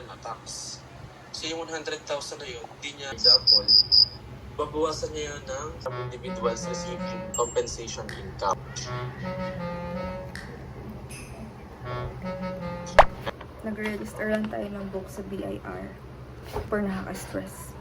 Na tax. So yung 100,000 na yun, hindi niya, example, babawasan niya yun ng individuals receiving compensation income. Nag-register lang tayo ng book sa BIR. Super nakaka-stress.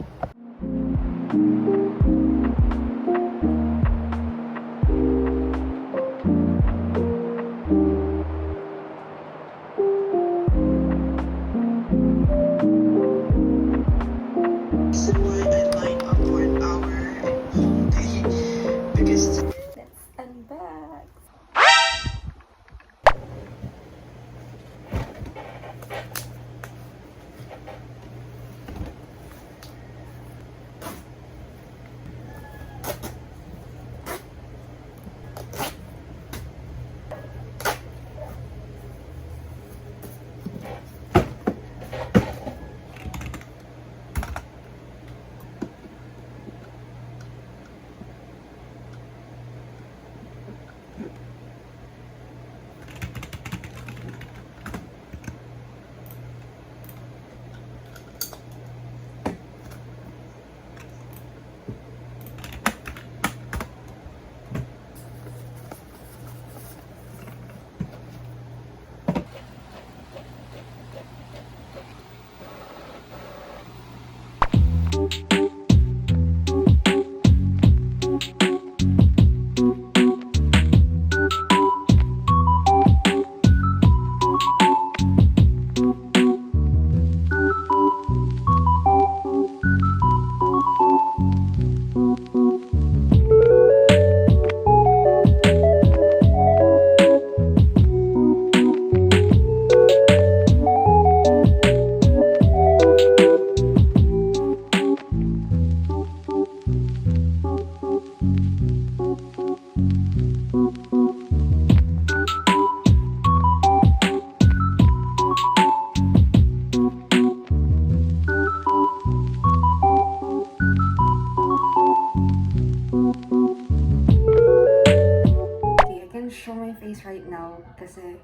Show my face right now kasi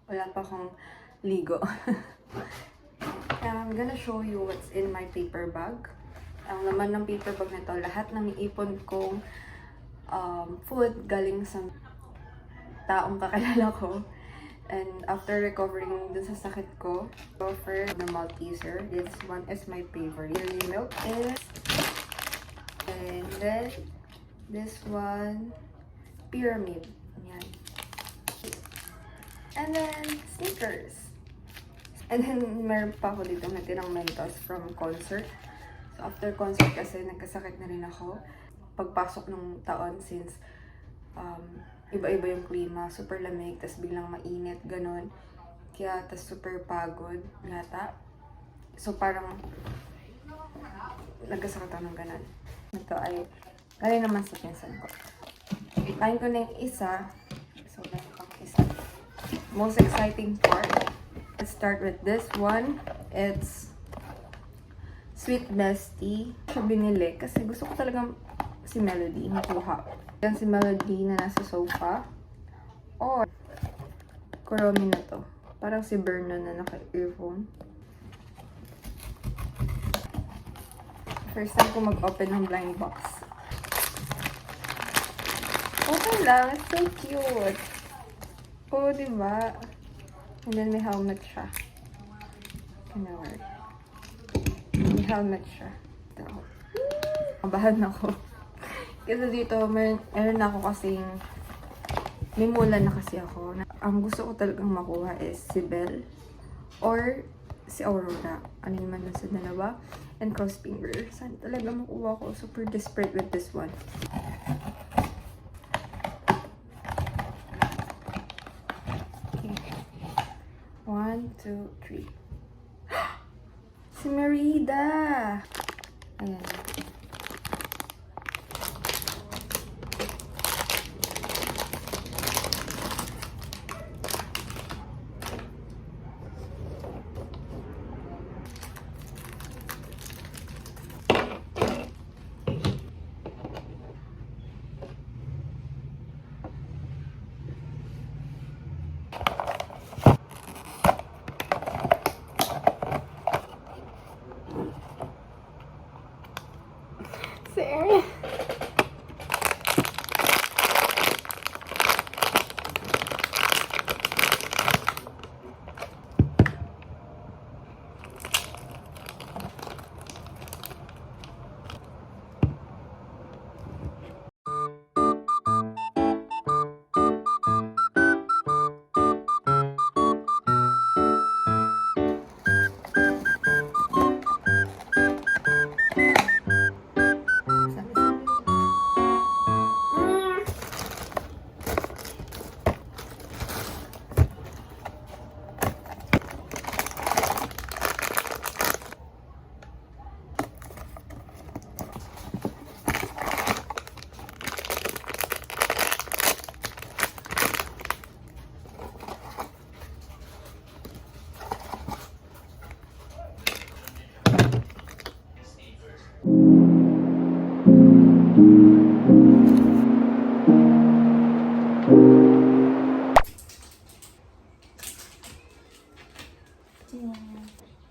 wala pa akong ligo. I'm gonna show you what's in my paper bag. Ang laman ng paper bag na to, lahat ng ipon kong food galing sa taong kakilala ko. And after recovering dun sa sakit ko, offer the Malteser. This one is my favorite. Dairy milk is, and then this one, pyramid. Yan. And then, sneakers. And then, meron pa ako dito natinang Mentos from concert. So, after concert kasi, nagkasakit na rin ako. Pagpasok ng taon, since iba-iba yung klima, super lamig, tas biglang mainit, ganun. Kaya, tas super pagod, yata. So, parang, nagkasakit ako ng ganun. Ito ay, galing naman sa pinsan ko. Kain ko na yung isa. So, meron pang isa. Most exciting part. Let's start with this one. It's Sweet Bestie. Siya binili kasi gusto ko talagang si Melody nakuha. Yan si Melody na nasa sofa. Or Kuromi na to. Parang si Vernon na naka-earphone. First time ko mag-open ng blind box. Okay lang. It's so cute. Oh, diba? And then may helmet siya. May helmet siya. Ito. Kabahan ako. Kasi dito, meron ako kasing may mula na kasi ako. Ang gusto ko talagang makuha is si Belle or si Aurora. Ano naman sa dalawa. And cross finger. Saan talaga makuha ko? Super desperate with this one. Okay. 1, 2, 3. Si Merida! Ayan. watching.